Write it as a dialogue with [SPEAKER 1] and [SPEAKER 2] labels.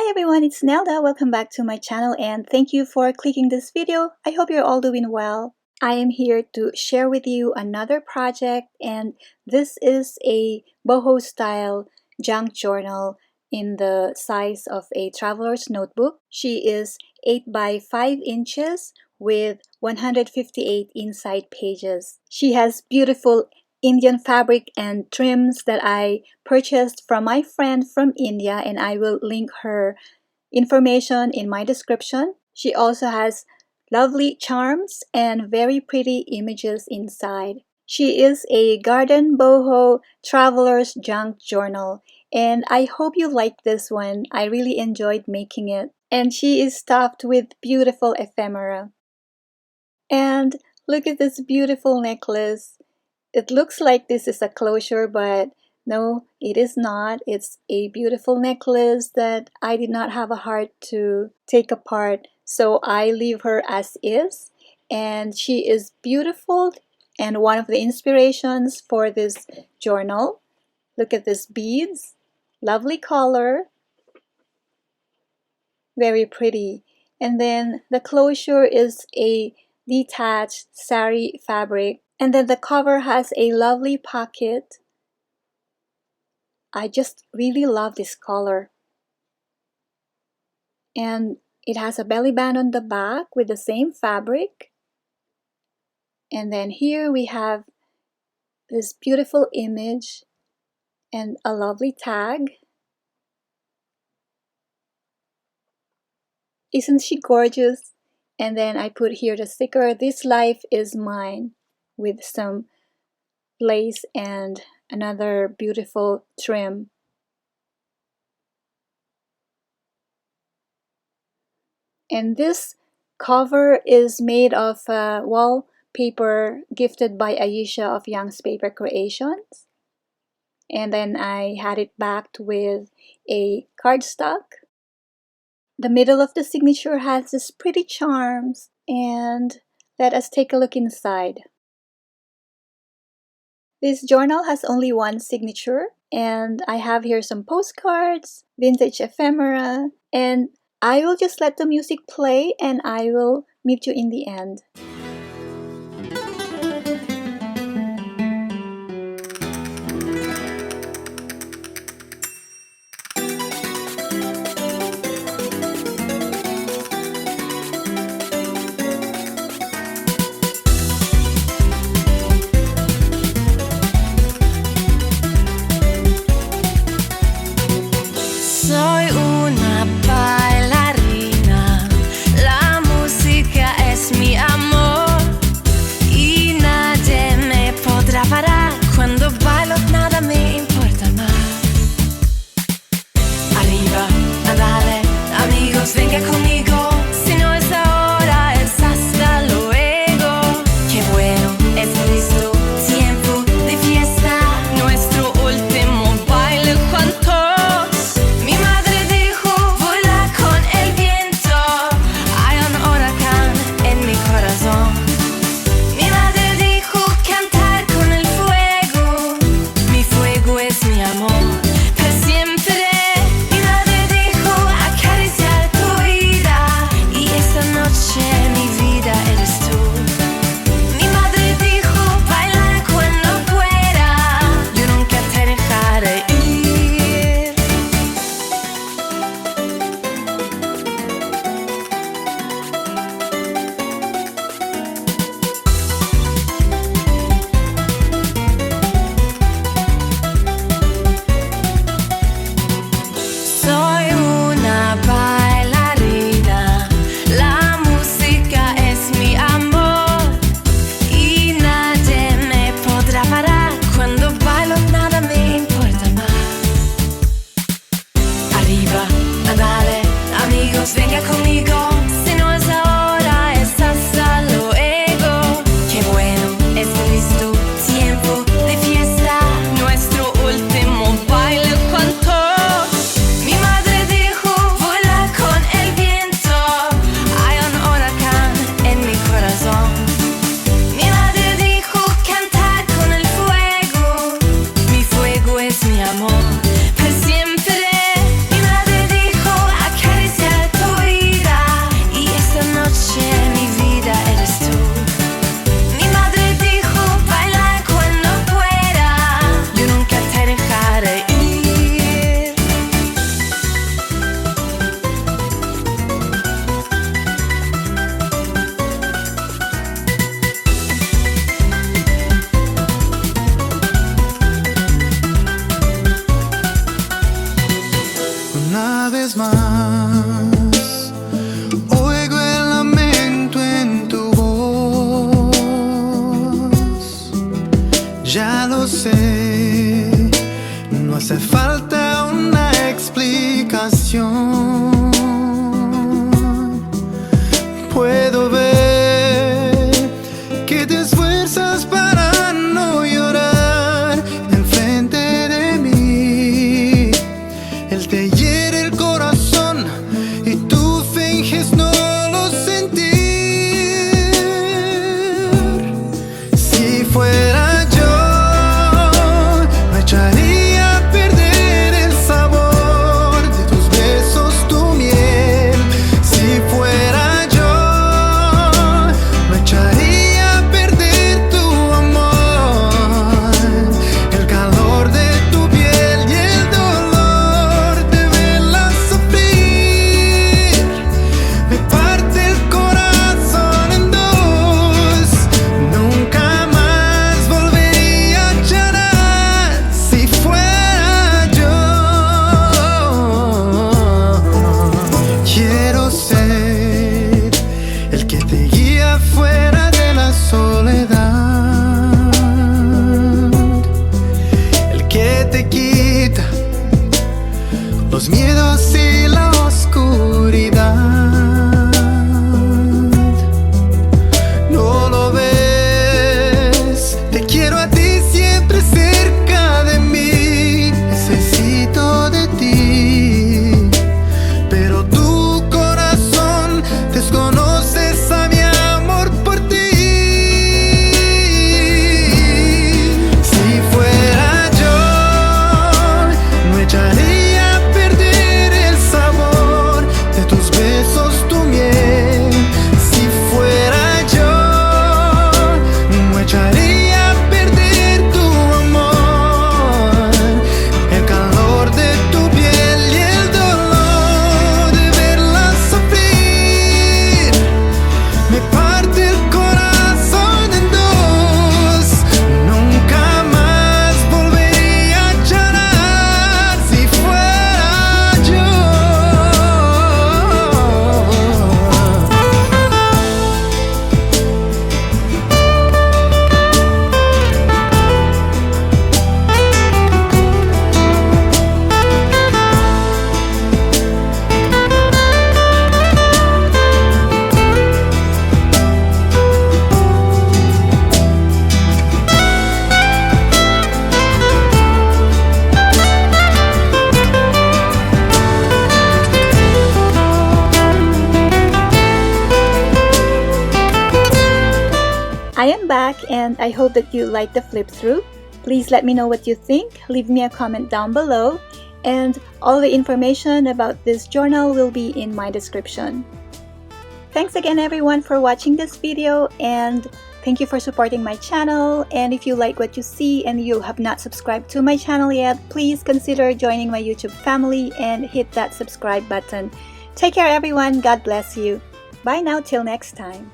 [SPEAKER 1] Hi everyone, it's Nelda. Welcome back to my channel and thank you for clicking this video. I hope you're all doing well. I am here to share with you another project, and this is a boho style junk journal in the size of a traveler's notebook. She is 8 by 5 inches with 158 inside pages. She has beautiful Indian fabric and trims that I purchased from my friend from India, and I will link her information in my description. She also has lovely charms and very pretty images inside. She is a garden boho traveler's junk journal, and I hope you like this one. I really enjoyed making it, and she is stuffed with beautiful ephemera. And look at this beautiful necklace. It looks like this is a closure, but no, it is not. It's a beautiful necklace that I did not have a heart to take apart, so I leave her as is. And she is beautiful and one of the inspirations for this journal. Look at these beads. Lovely color. Very pretty. And then the closure is a detached sari fabric. And then the cover has a lovely pocket. I just really love this color. And it has a belly band on the back with the same fabric. And then here we have this beautiful image and a lovely tag. Isn't she gorgeous? And then I put here the sticker, "This life is mine," with some lace and another beautiful trim. And this cover is made of wallpaper gifted by Aisha of Young's Paper Creations. And then I had it backed with a cardstock. The middle of the signature has these pretty charms, and let us take a look inside. This journal has only one signature, and I have here some postcards, vintage ephemera, and I will just let the music play and I will meet you in the end.
[SPEAKER 2] Soy una bailarina, la música es mi amor y nadie me podrá parar. Cuando bailo nada me importa más. Arriba, dale, amigos, venga conmigo. Si no es ahora, es hasta luego. Qué bueno, es listo, tiempo de fiesta. Nuestro último baile juntos. Venga conmigo, si no es ahora, es hasta luego. Qué bueno, es listo, tiempo de fiesta. Nuestro último baile juntos. Mi madre dijo, vuela con el viento. Hay un huracán en mi corazón. Mi madre dijo, cantar con el fuego. Mi fuego es mi amor, para siempre. Mi madre dijo,
[SPEAKER 3] Ya lo sé, no hace falta una explicación. Puedo ver que te esfuerzas para no llorar enfrente de mí. Él te hiere el corazón y tú finges no lo sentir. Si fuera yo, no echaría a perder el sabor de tus besos, tu miel. Si fuera yo, no echaría a perder tu amor, el calor de tu piel y el dolor de verla sufrir. Me parte el corazón en dos, nunca más volvería a llorar. Si fuera yo, quiero ser el que te guía fuera de la soledad, el que te quita los miedos y la oscuridad. No lo ves, te quiero a ti siempre cerca de mí. Necesito de ti, pero tu corazón desconoces a mi amor por ti. Si fuera yo, no echaría a perder el sabor de tus besos, tu miel. Si fuera yo, no echaría a perder tu amor, el calor de tu piel y el dolor de verla sufrir. Me parte el corazón en dos, nunca más volvería a llorar. Si fuera yo.
[SPEAKER 1] I am back and I hope that you liked the flip through. Please let me know what you think. Leave me a comment down below. And all the information about this journal will be in my description. Thanks again everyone for watching this video, and thank you for supporting my channel. And if you like what you see and you have not subscribed to my channel yet, please consider joining my YouTube family and hit that subscribe button. Take care everyone. God bless you. Bye now till next time.